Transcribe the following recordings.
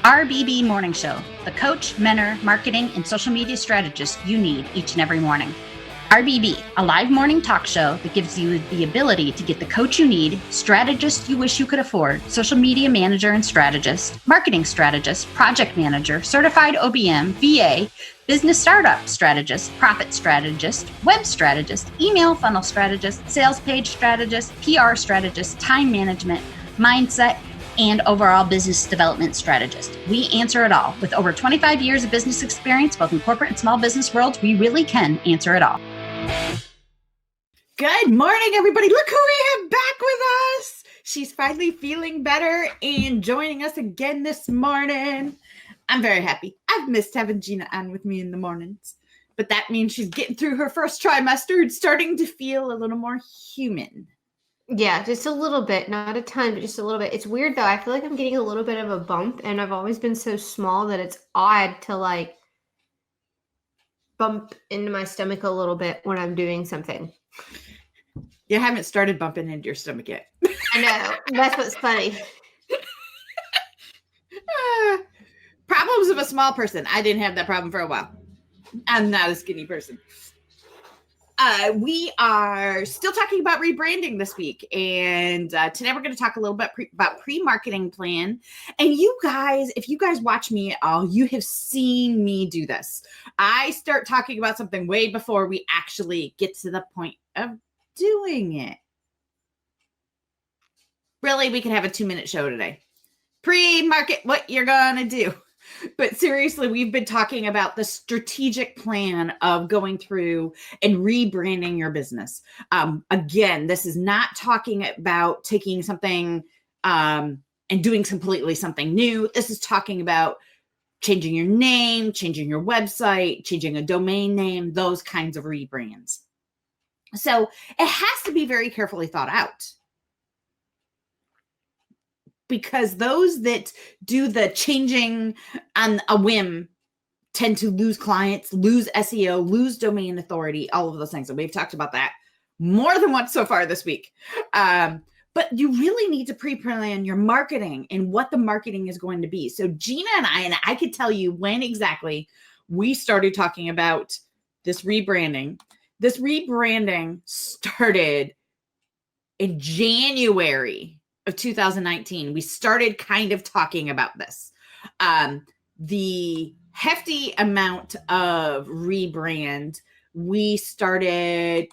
RBB Morning Show, the coach, mentor, marketing, and social media strategist you need each and every morning. RBB, a live morning talk show that gives you the ability to get the coach you need, strategist you wish you could afford, social media manager and strategist, marketing strategist, project manager, certified OBM, VA, business startup strategist, profit strategist, web strategist, email funnel strategist, sales page strategist, PR strategist, time management, mindset, and overall business development strategist. We answer it all. With over 25 years of business experience, both in corporate and small business worlds, we really can answer it all. Good morning, everybody. Look who we have back with us. She's finally feeling better and joining us again this morning. I'm very happy. I've missed having Gina on with me in the mornings, but that means she's getting through her first trimester and starting to feel a little more human. Yeah, just a little bit, not a ton, but just a little bit. It's weird though. I feel like I'm getting a little bit of a bump, and I've always been so small that it's odd to like bump into my stomach a little bit when I'm doing something. You haven't started bumping into your stomach yet. I know. That's what's funny. Problems of a small person. I didn't have that problem for a while. I'm not a skinny person. We are still talking about rebranding this week. And today we're going to talk a little bit about pre-marketing plan. And you guys, if you guys watch me at all, you have seen me do this. I start talking about something way before we actually get to the point of doing it. Really, we could have a 2-minute show today. Pre-market what you're going to do. But seriously, we've been talking about the strategic plan of going through and rebranding your business. Again, this is not talking about taking something and doing completely something new. This is talking about changing your name, changing your website, changing a domain name, those kinds of rebrands. So it has to be very carefully thought out. Because those that do the changing on a whim tend to lose clients, lose SEO, lose domain authority, all of those things. And we've talked about that more than once so far this week. But you really need to pre-plan your marketing and what the marketing is going to be. So Gina and I could tell you when exactly we started talking about this rebranding. This rebranding started in January of 2019. We started kind of talking about this. The hefty amount of rebrand, we started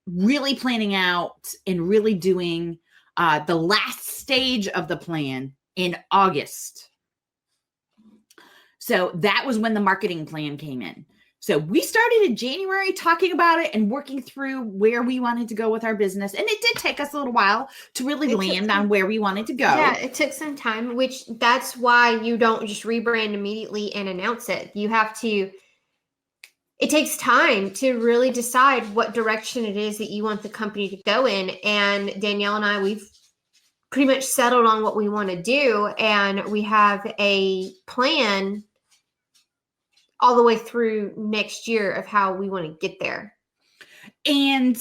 really planning out and really doing the last stage of the plan in August. So that was when the marketing plan came in. So we started in January talking about it and working through where we wanted to go with our business. And it did take us a little while to really land on where we wanted to go. Yeah, it took some time, which that's why you don't just rebrand immediately and announce it. You have to, it takes time to really decide what direction it is that you want the company to go in. And Danielle and I, we've pretty much settled on what we want to do. And we have a plan all the way through next year of how we want to get there. And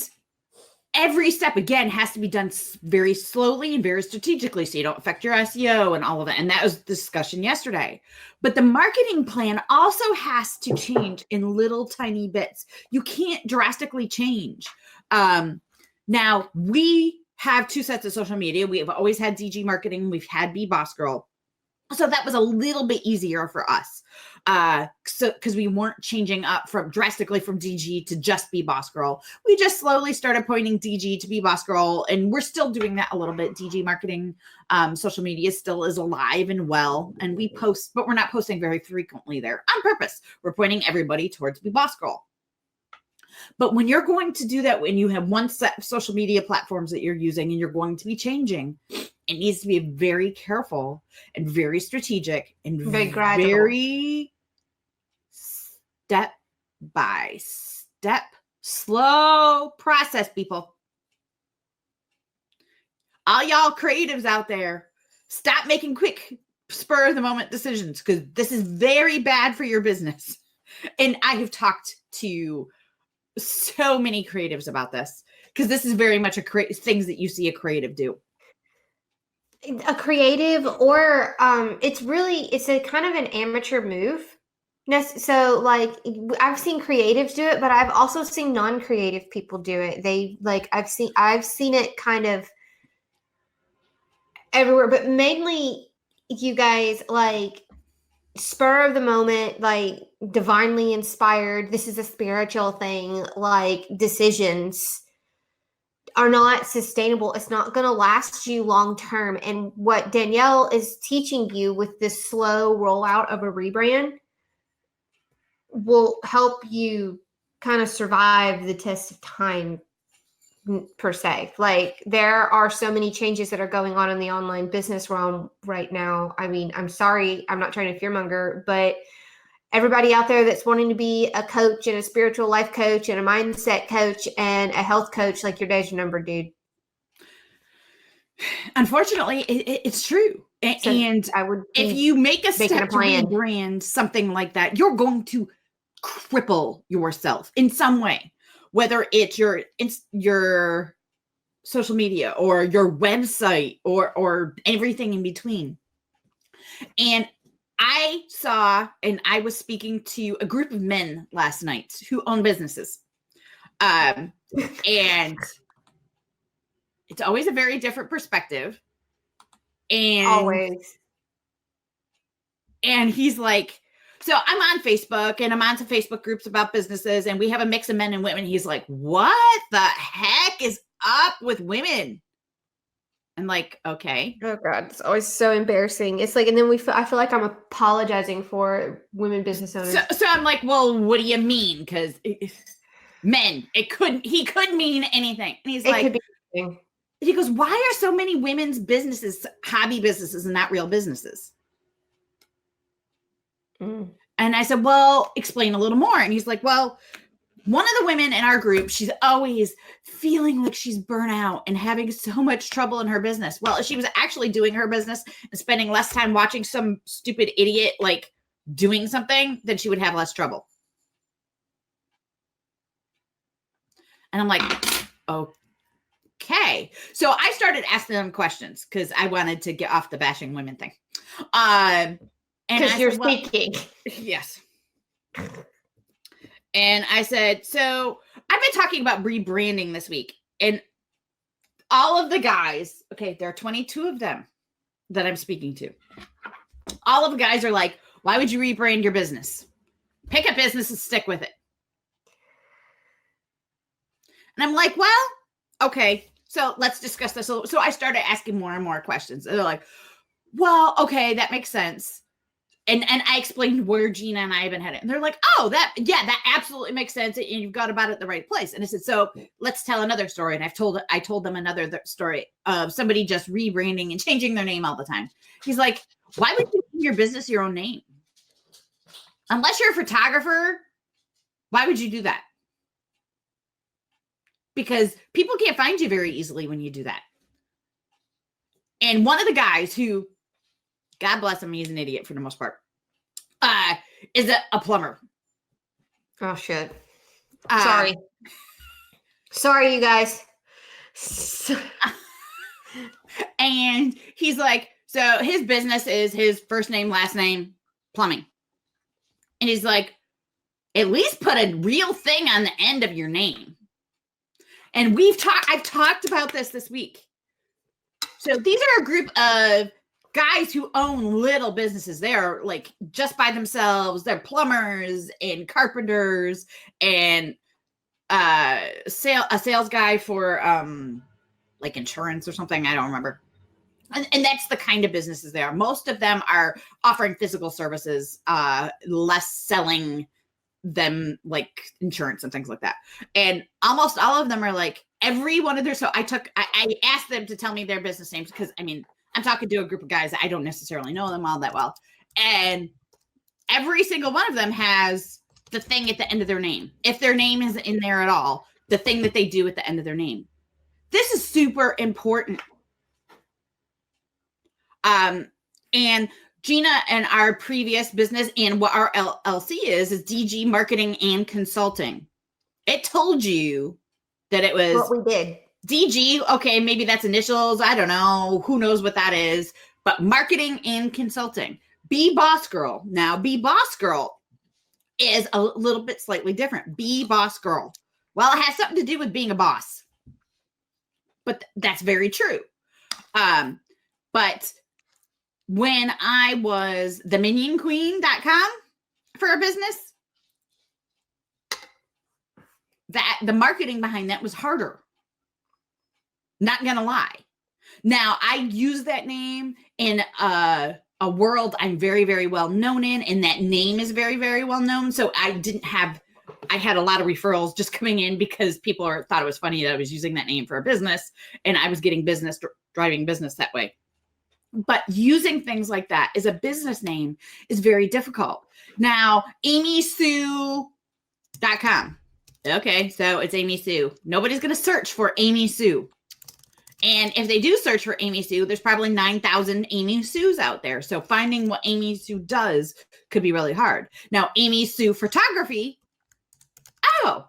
every step, again, has to be done very slowly and very strategically so you don't affect your SEO and all of that. And that was the discussion yesterday. But the marketing plan also has to change in little tiny bits. You can't drastically change. Now, we have 2 sets of social media. We have always had DG Marketing. We've had Be Boss Girl. So that was a little bit easier for us. Because we weren't changing up drastically from DG to just Be Boss Girl. We just slowly started pointing DG to Be Boss Girl, and we're still doing that a little bit. DG Marketing, social media still is alive and well, and we post, but we're not posting very frequently there on purpose. We're pointing everybody towards Be Boss Girl. But when you're going to do that, when you have one set of social media platforms that you're using and you're going to be changing, it needs to be very careful and very strategic and very gradual. Very step by step, slow process, people. All y'all creatives out there, stop making quick spur of the moment decisions because this is very bad for your business. And I have talked to so many creatives about this because this is very much things that you see a creative do. a creative, or it's a kind of an amateur move. So like I've seen creatives do it, but I've also seen non-creative people do it. I've seen it kind of everywhere, but mainly you guys like spur of the moment, like divinely inspired. This is a spiritual thing, like decisions are not sustainable. It's not going to last you long term. And what Danielle is teaching you with this slow rollout of a rebrand will help you kind of survive the test of time, per se. Like there are so many changes that are going on in the online business realm right now. I mean, I'm sorry, I'm not trying to fearmonger, but everybody out there that's wanting to be a coach and a spiritual life coach and a mindset coach and a health coach, like your day's number, dude. Unfortunately, it's true. So and I would if you make a step to plan. rebrand something like that, you're going to cripple yourself in some way, whether it's your social media or your website or everything in between. And I was speaking to a group of men last night who own businesses. And it's always a very different perspective. And always. And he's like, so I'm on Facebook and I'm on some Facebook groups about businesses and we have a mix of men and women. He's like, what the heck is up with women? I'm like, okay. Oh God, it's always so embarrassing. It's like, and then I feel like I'm apologizing for women business owners. So I'm like, well, what do you mean? Because men, he could mean anything. And he's like, could be anything. He goes, why are so many women's businesses hobby businesses and not real businesses? And I said, well, explain a little more. And he's like, well, one of the women in our group, she's always feeling like she's burnt out and having so much trouble in her business. Well, if she was actually doing her business and spending less time watching some stupid idiot like doing something, then she would have less trouble. And I'm like, okay. So I started asking them questions because I wanted to get off the bashing women thing. Because you're speaking. Yes. And I said, so I've been talking about rebranding this week. And all of the guys, okay, there are 22 of them that I'm speaking to. All of the guys are like, why would you rebrand your business? Pick a business and stick with it. And I'm like, well, okay, so let's discuss this. So I started asking more and more questions. And they're like, well, okay, that makes sense. And I explained where Gina and I have been headed. And they're like, oh, that absolutely makes sense. And you've got about it at the right place. And I said, so let's tell another story. And I told them another story of somebody just rebranding and changing their name all the time. He's like, why would you name your business your own name? Unless you're a photographer, why would you do that? Because people can't find you very easily when you do that. And one of the guys who, God bless him, he's an idiot for the most part, is a plumber. Oh, shit. Sorry, you guys. And he's like, so his business is his first name, last name, plumbing. And he's like, at least put a real thing on the end of your name. And I've talked about this week. So these are a group of guys who own little businesses. They are like just by themselves. They're plumbers and carpenters and a sales guy for like insurance or something. I don't remember. And that's the kind of businesses they are. Most of them are offering physical services, less selling them like insurance and things like that. And almost all of them are like every one of their, so I asked them to tell me their business names because I mean, I'm talking to a group of guys that I don't necessarily know them all that well. And every single one of them has the thing at the end of their name. If their name is in there at all, the thing that they do at the end of their name. This is super important. And Gina and our previous business and what our LLC is DG Marketing and Consulting. It told you that it was what we did. DG, okay, maybe that's initials. I don't know. Who knows what that is? But marketing and consulting. Be Boss Girl. Now, Be Boss Girl is a little bit slightly different. Be Boss Girl. Well, it has something to do with being a boss. But that's very true. But when I was theminionqueen.com for a business, that the marketing behind that was harder. Not gonna lie. Now, I use that name in a world I'm very, very well known in, and that name is very, very well known. So I had a lot of referrals just coming in because people thought it was funny that I was using that name for a business, and I was getting business, driving business that way. But using things like that as a business name is very difficult. Now, AmySue.com. Okay, so it's Amy Sue. Nobody's going to search for Amy Sue. And if they do search for Amy Sue, there's probably 9,000 Amy Sues out there. So finding what Amy Sue does could be really hard. Now, Amy Sue Photography, oh,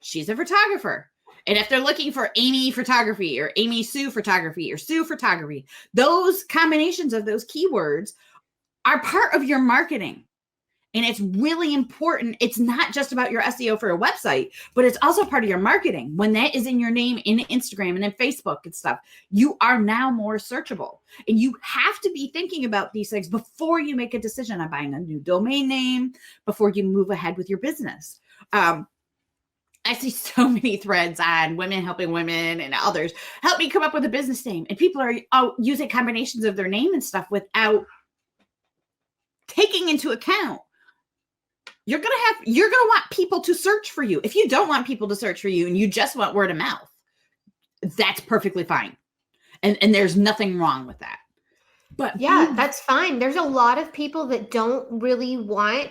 she's a photographer. And if they're looking for Amy Photography or Amy Sue Photography or Sue Photography, those combinations of those keywords are part of your marketing. And it's really important. It's not just about your SEO for a website, but it's also part of your marketing. When that is in your name in Instagram and in Facebook and stuff, you are now more searchable. And you have to be thinking about these things before you make a decision on buying a new domain name, before you move ahead with your business. I see so many threads on women helping women and others. Help me come up with a business name. And people are using combinations of their name and stuff without taking into account. You're going to want people to search for you. If you don't want people to search for you and you just want word of mouth, that's perfectly fine. And there's nothing wrong with that. But yeah, that's fine. There's a lot of people that don't really want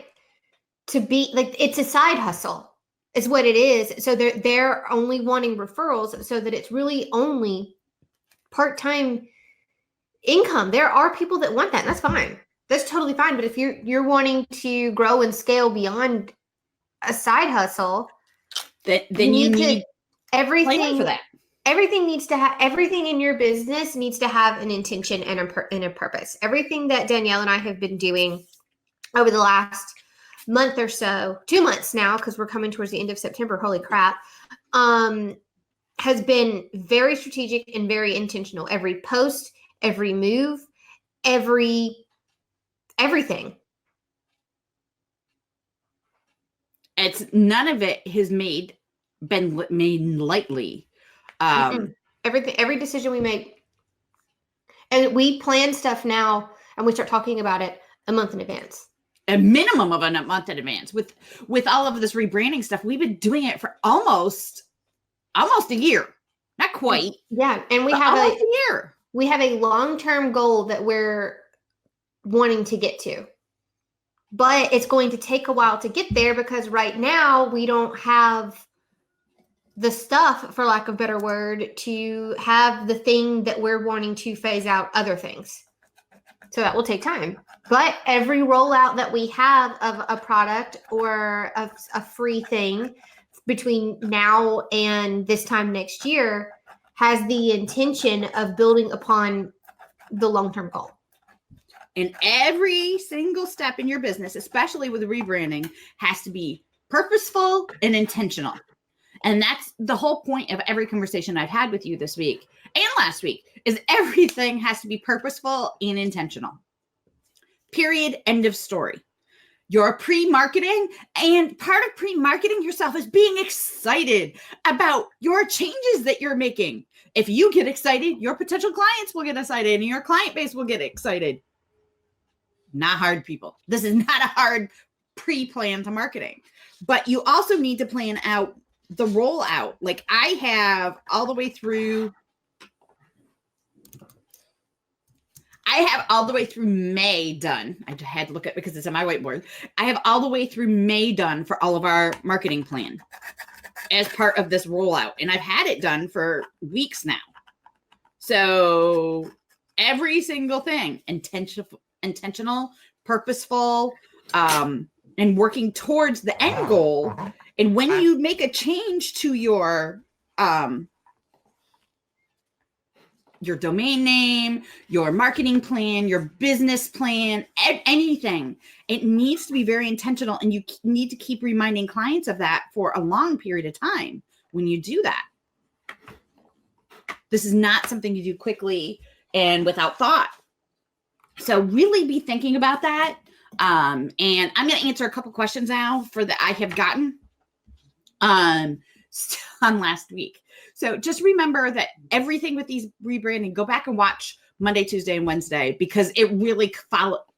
to be like, it's a side hustle is what it is. So they're only wanting referrals so that it's really only part-time income. There are people that want that, and that's fine. That's totally fine. But if you're wanting to grow and scale beyond a side hustle, then you need everything for that. Everything needs to have, everything in your business needs to have an intention and a purpose. Everything that Danielle and I have been doing over the last month or so, 2 months now, because we're coming towards the end of September. Holy crap. Has been very strategic and very intentional. Every post, every move, everything. It's none of it has been made lightly. Every decision we make, and we plan stuff now, and we start talking about it a month in advance. A minimum of a month in advance. With all of this rebranding stuff, we've been doing it for almost a year. Not quite. Yeah, and we have almost a year. We have a long-term goal that we're wanting to get to. But it's going to take a while to get there because right now we don't have the stuff, for lack of a better word, to have the thing that we're wanting to phase out other things. So that will take time. But every rollout that we have of a product or a free thing between now and this time next year has the intention of building upon the long-term goal. And every single step in your business, especially with rebranding, has to be purposeful and intentional. And that's the whole point of every conversation I've had with you this week and last week, is everything has to be purposeful and intentional. Period. End of story. You're pre-marketing, and part of pre-marketing yourself is being excited about your changes that you're making. If you get excited, your potential clients will get excited and your client base will get excited. Not hard, people. This is not a hard pre-plan to marketing, but you also need to plan out the rollout. Like I have all the way through May done. I had to look at it because it's on my whiteboard. I have all the way through May done for all of our marketing plan as part of this rollout. And I've had it done for weeks now. So every single thing, intentional, purposeful, and working towards the end goal. And when you make a change to your your domain name, your marketing plan, your business plan, anything. It needs to be very intentional, and you need to keep reminding clients of that for a long period of time when you do that. This is not something you do quickly and without thought. So really be thinking about that. And I'm going to answer a couple questions now that I have gotten on last week. So just remember that everything with these rebranding, go back and watch Monday, Tuesday, and Wednesday, because it really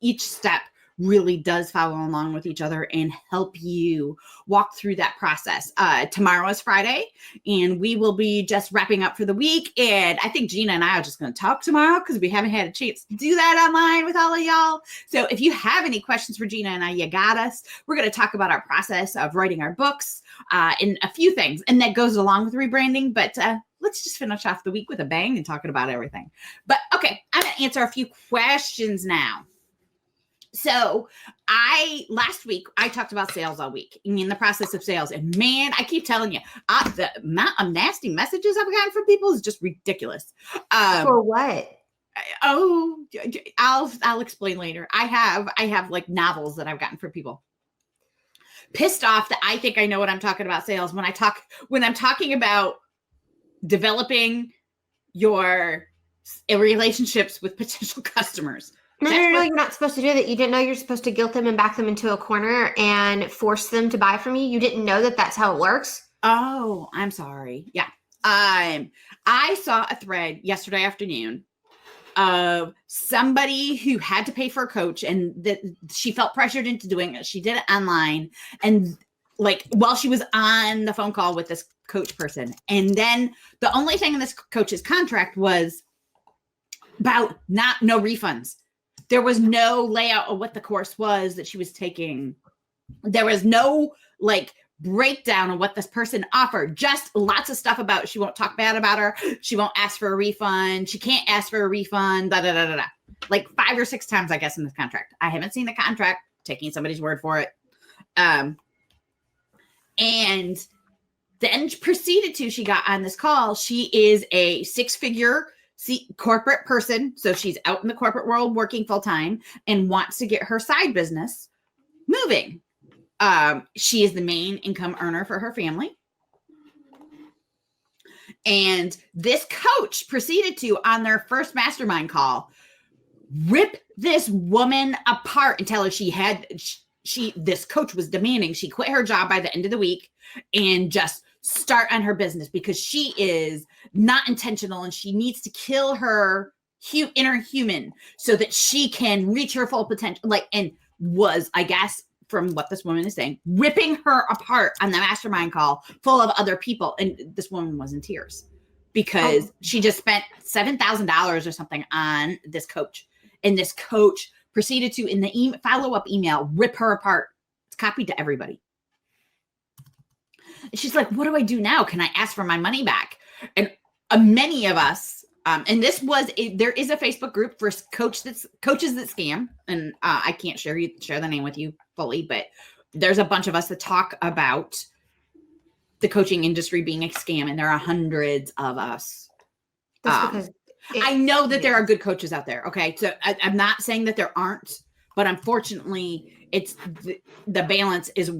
each step really does follow along with each other and help you walk through that process. Tomorrow is Friday, and we will be just wrapping up for the week. And I think Gina and I are just going to talk tomorrow because we haven't had a chance to do that online with all of y'all. So if you have any questions for Gina and I, you got us. We're going to talk about our process of writing our books and a few things, and that goes along with rebranding. But let's just finish off the week with a bang and talking about everything. But okay, I'm going to answer a few questions now. So last week, I talked about sales all week, in the process of sales. And man, I keep telling you, the amount of nasty messages I've gotten from people is just ridiculous. For what? Oh, I'll explain later. I have like novels that I've gotten from people. Pissed off that I think I know what I'm talking about sales when I'm talking about developing your relationships with potential customers. No, you're not supposed to do that. You didn't know you're supposed to guilt them and back them into a corner and force them to buy from you. You didn't know that that's how it works. Oh, I'm sorry. Yeah. I saw a thread yesterday afternoon of somebody who had to pay for a coach, and that she felt pressured into doing it. She did it online, and like while she was on the phone call with this coach person. And then the only thing in this coach's contract was about no refunds. There was no layout of what the course was that she was taking. There was no like breakdown of what this person offered. Just lots of stuff about she won't talk bad about her. She won't ask for a refund. She can't ask for a refund. Da, da, da, da, da. Like 5 or 6 times, I guess, in this contract. I haven't seen the contract, taking somebody's word for it. And then she got on this call. She is a 6-figure corporate person. So she's out in the corporate world working full time and wants to get her side business moving. She is the main income earner for her family. And this coach proceeded to, on their first mastermind call, rip this woman apart and tell her this coach was demanding she quit her job by the end of the week and just start on her business because she is not intentional and she needs to kill her inner human so that she can reach her full potential. And was, I guess, from what this woman is saying, ripping her apart on the mastermind call full of other people. And this woman was in tears because she just spent $7,000 or something on this coach. And this coach proceeded to, in the follow-up email, rip her apart. It's copied to everybody. And she's like, what do I do now? Can I ask for my money back? And many of us, and there is a Facebook group for coaches that scam. And I can't share the name with you fully, but there's a bunch of us that talk about the coaching industry being a scam. And there are hundreds of us. I know that there are good coaches out there. Okay. So I'm not saying that there aren't, but unfortunately it's the balance is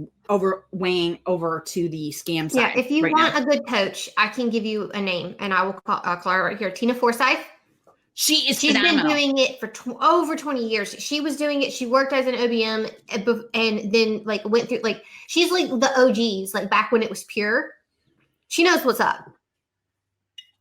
weighing over to the scam side. Yeah. If you want a good coach, I can give you a name and I'll call her right here. Tina Forsyth. She's phenomenal. Been doing it for over 20 years. She was doing it. She worked as an OBM and then went through, she's like the OGs, back when it was pure. She knows what's up.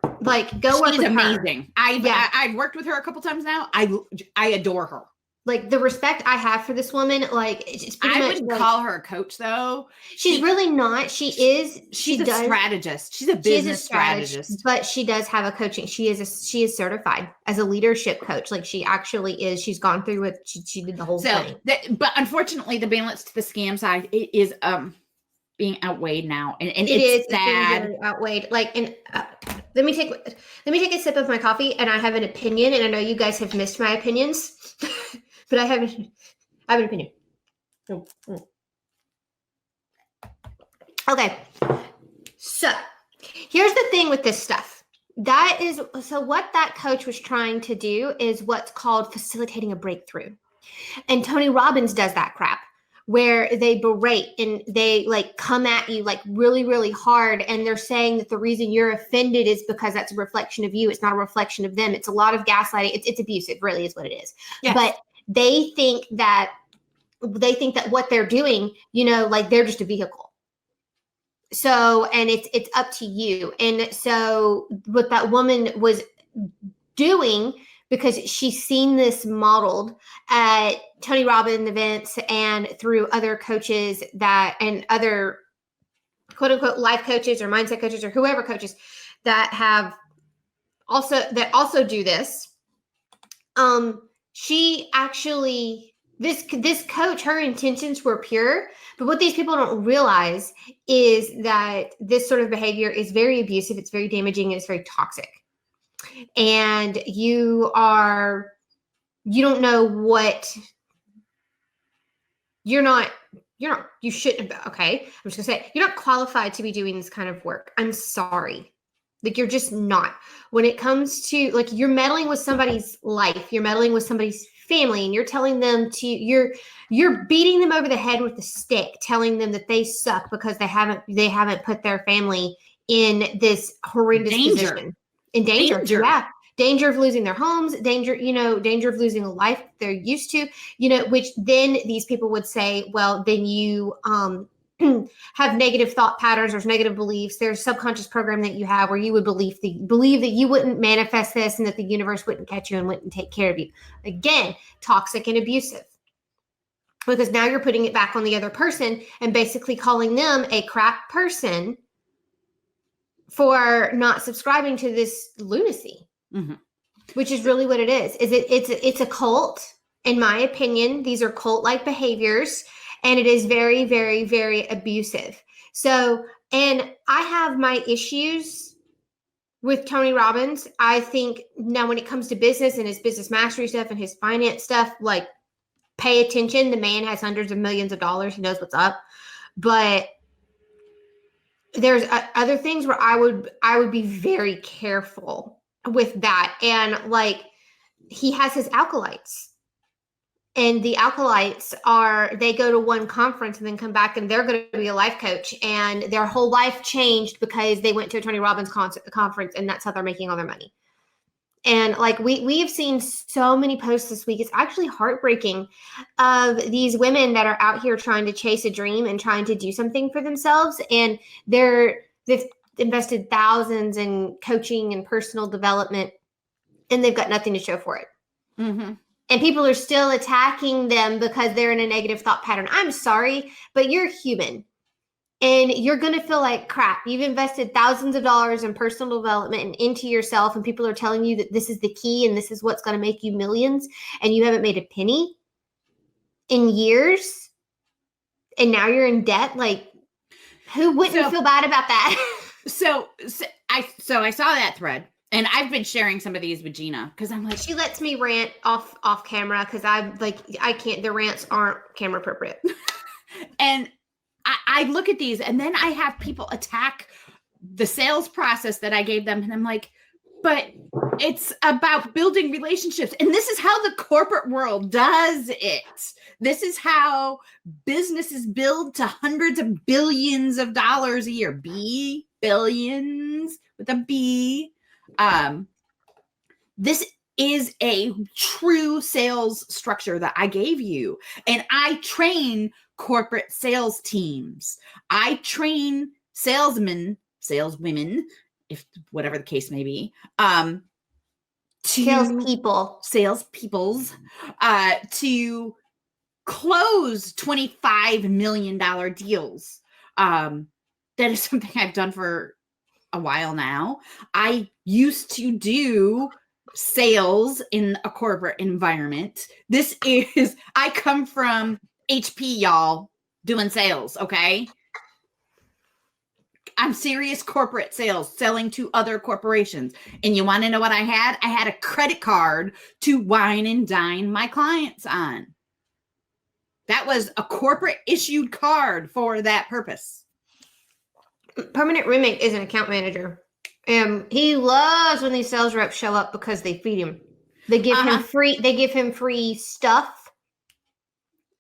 Go work with her. She's amazing. I've worked with her a couple times now. I adore her. The respect I have for this woman, it's pretty much. I wouldn't call her a coach though. She's really not. She's a strategist. She's a business strategist. But she does have a coaching. She is certified as a leadership coach. She actually is. She's gone through with. She did the whole thing. But unfortunately, the balance to the scam side is being outweighed now, and it is sad. It's outweighed. Let me take a sip of my coffee, and I have an opinion, and I know you guys have missed my opinions, but I have an opinion. Okay, so here's the thing with this stuff. That is, so what that coach was trying to do is what's called facilitating a breakthrough. And Tony Robbins does that crap where they berate and they like come at you like really, really hard. And they're saying that the reason you're offended is because that's a reflection of you. It's not a reflection of them. It's a lot of gaslighting. It's abusive, really is what it is. Yes. But they think that what they're doing, you know, like they're just a vehicle. So, and it's up to you. And so what that woman was doing, because she's seen this modeled at Tony Robbins events and through other coaches and other quote unquote life coaches or mindset coaches or whoever coaches that also do this. She actually, this coach, her intentions were pure, but what these people don't realize is that this sort of behavior is very abusive, it's very damaging, and it's very toxic. And you don't know what you shouldn't have. Okay. I'm just gonna say, you're not qualified to be doing this kind of work. I'm sorry. Like, you're just not. When it comes to, like, you're meddling with somebody's life, you're meddling with somebody's family, and you're telling them you're beating them over the head with a stick, telling them that they suck because they haven't put their family in this horrendous position. In danger. Yeah. Danger of losing their homes, danger of losing a life they're used to, which then these people would say, well, then you have negative thought patterns, there's negative beliefs, there's subconscious program that you have where you would believe that you wouldn't manifest this and that the universe wouldn't catch you and wouldn't take care of you. Again, toxic and abusive. Because now you're putting it back on the other person and basically calling them a crap person for not subscribing to this lunacy, which is really what it is. It's a cult, in my opinion. These are cult-like behaviors, and it is very, very, very abusive. So, and I have my issues with Tony Robbins. I think now when it comes to business and his business mastery stuff and his finance stuff, like, pay attention. The man has hundreds of millions of dollars. He knows what's up. But there's other things where I would be very careful with that. And like, he has his acolytes, and the acolytes they go to one conference and then come back and they're going to be a life coach, and their whole life changed because they went to a Tony Robbins conference, and that's how they're making all their money. And like, we have seen so many posts this week. It's actually heartbreaking of these women that are out here trying to chase a dream and trying to do something for themselves. And they've invested thousands in coaching and personal development, and they've got nothing to show for it. Mm-hmm. And people are still attacking them because they're in a negative thought pattern. I'm sorry, but you're human. And you're going to feel like crap. You've invested thousands of dollars in personal development and into yourself, and people are telling you that this is the key and this is what's going to make you millions, and you haven't made a penny in years, and now you're in debt. Like, who wouldn't feel bad about that? So I saw that thread, and I've been sharing some of these with Gina because I'm like, she lets me rant off camera because I can't. The rants aren't camera appropriate. And I look at these, and then I have people attack the sales process that I gave them. And I'm like, but it's about building relationships. And this is how the corporate world does it. This is how businesses build to hundreds of billions of dollars a year. Billions with a B. This is a true sales structure that I gave you. And I train corporate sales teams. I train saleswomen, if whatever the case may be, salespeoples, to close $25 million deals. That is something I've done for a while now. I used to do sales in a corporate environment. I come from HP, y'all, doing sales, okay? I'm serious corporate sales, selling to other corporations. And you want to know what I had? I had a credit card to wine and dine my clients on. That was a corporate issued card for that purpose. Permanent roommate is an account manager. He loves when these sales reps show up because they feed him. They give him free. They give him free stuff,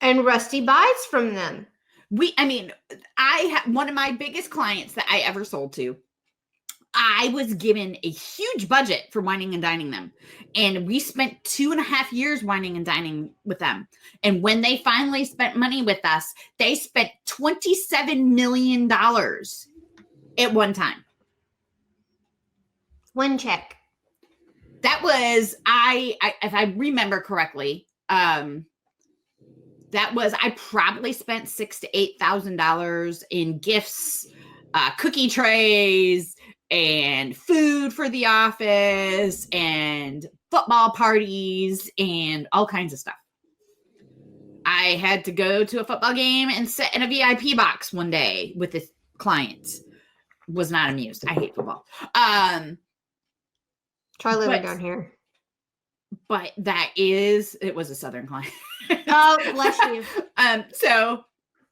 and Rusty buys from them. One of my biggest clients that I ever sold to, I was given a huge budget for wining and dining them. And we spent 2.5 years wining and dining with them. And when they finally spent money with us, they spent $27 million at one time. One check. That was, if I remember correctly, I probably spent $6,000 to $8,000 in gifts, cookie trays, and food for the office, and football parties, and all kinds of stuff. I had to go to a football game and sit in a VIP box one day with this client. Was not amused. I hate football. Try living down here. But it was a Southern client. Oh, bless you. So,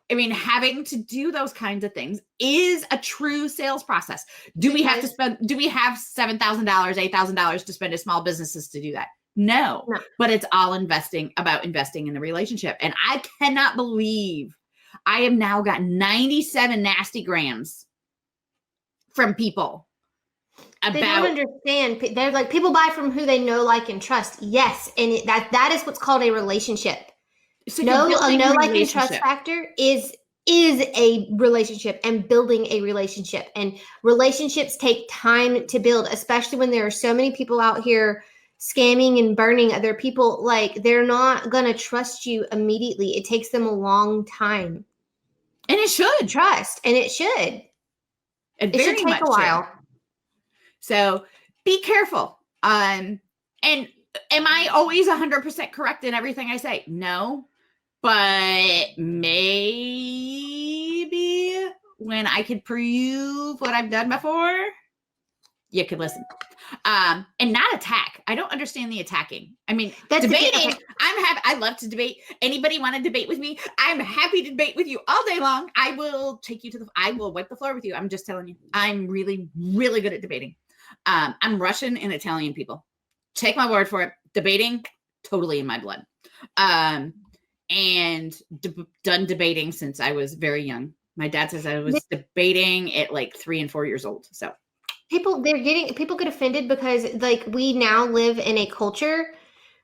having to do those kinds of things is a true sales process. Do we have $7,000, $8,000 to spend as small businesses to do that? No, but it's all about investing in the relationship. And I cannot believe I have now got 97 nasty grams from people. They don't understand. They're like, people buy from who they know, like, and trust. Yes. And that is what's called a relationship. So like, and trust factor is a relationship, and building a relationship. And relationships take time to build, especially when there are so many people out here scamming and burning other people. Like, they're not going to trust you immediately. It takes them a long time. And it should. Trust. And it should. It should take a while. So be careful. And am I always 100% correct in everything I say? No. But maybe when I could prove what I've done before, you could listen. And not attack. I don't understand the attacking. That's debating. I love to debate. Anybody want to debate with me? I'm happy to debate with you all day long. I will take you I will wipe the floor with you. I'm just telling you. I'm really, really good at debating. I'm Russian and Italian people. Take my word for it. Debating, totally in my blood. And done debating since I was very young. My dad says I was debating at like 3 and 4 years old. So people get offended because, like, we now live in a culture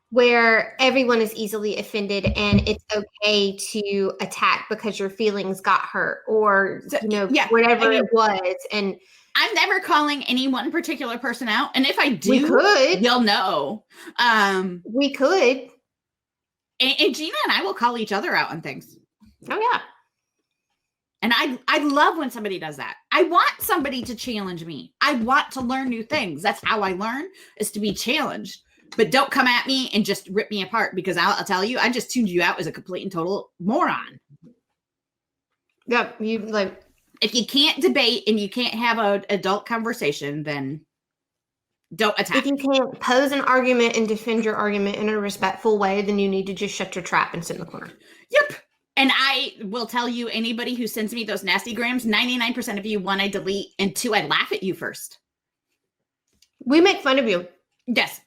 where everyone is easily offended, and it's okay to attack because your feelings got hurt, or whatever it was. And I'm never calling any one particular person out. And if I do, you'll know. We could. And Gina and I will call each other out on things. Oh, yeah. And I love when somebody does that. I want somebody to challenge me. I want to learn new things. That's how I learn, is to be challenged. But don't come at me and just rip me apart, because I'll tell you, I just tuned you out as a complete and total moron. Yeah, if you can't debate and you can't have an adult conversation, then don't attack. If you can't pose an argument and defend your argument in a respectful way, then you need to just shut your trap and sit in the corner. Yep. And I will tell you, anybody who sends me those nasty grams, 99% of you, 1, I delete, and 2, I laugh at you first. We make fun of you. Yes.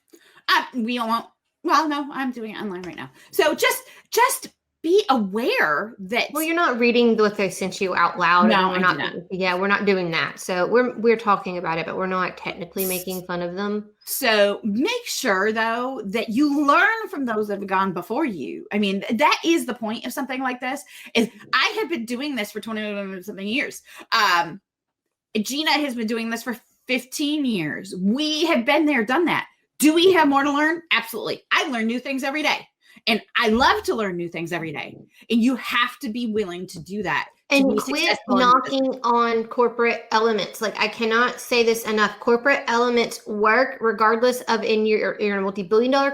We won't. Well, no, I'm doing it online right now. So just be aware that. Well, you're not reading what they sent you out loud. No, we're not. Yeah, we're not doing that. So we're talking about it, but we're not technically making fun of them. So make sure, though, that you learn from those that have gone before you. That is the point of something like this. Is I have been doing this for 20 something years. Gina has been doing this for 15 years. We have been there, done that. Do we have more to learn? Absolutely. I learn new things every day. And I love to learn new things every day. And you have to be willing to do that. And quit knocking on corporate elements. Like, I cannot say this enough. Corporate elements work regardless of in you're a multi-billion-dollar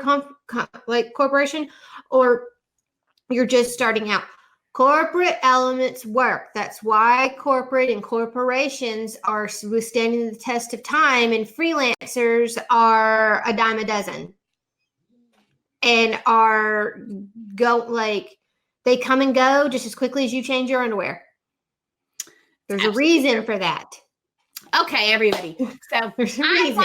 corporation, or you're just starting out. Corporate elements work. That's why corporate and corporations are withstanding the test of time, and freelancers are a dime a dozen. And they come and go just as quickly as you change your underwear. There's a reason for that. Okay, everybody. So There's a I reason.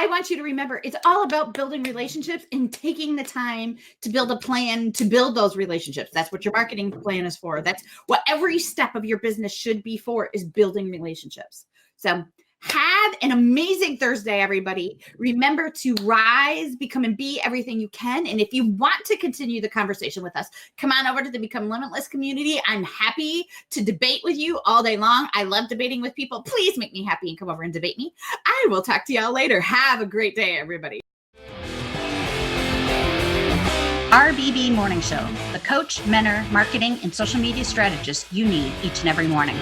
want you to remember it's all about building relationships and taking the time to build a plan to build those relationships. That's what your marketing plan is for. That's what every step of your business should be for, is building relationships. So have an amazing Thursday, everybody. Remember to rise, become, and be everything you can. And if you want to continue the conversation with us, come on over to the Become Limitless community. I'm happy to debate with you all day long. I love debating with people. Please make me happy and come over and debate me. I will talk to y'all later. Have a great day, everybody. RBB Morning Show, the coach, mentor, marketing, and social media strategist you need each and every morning.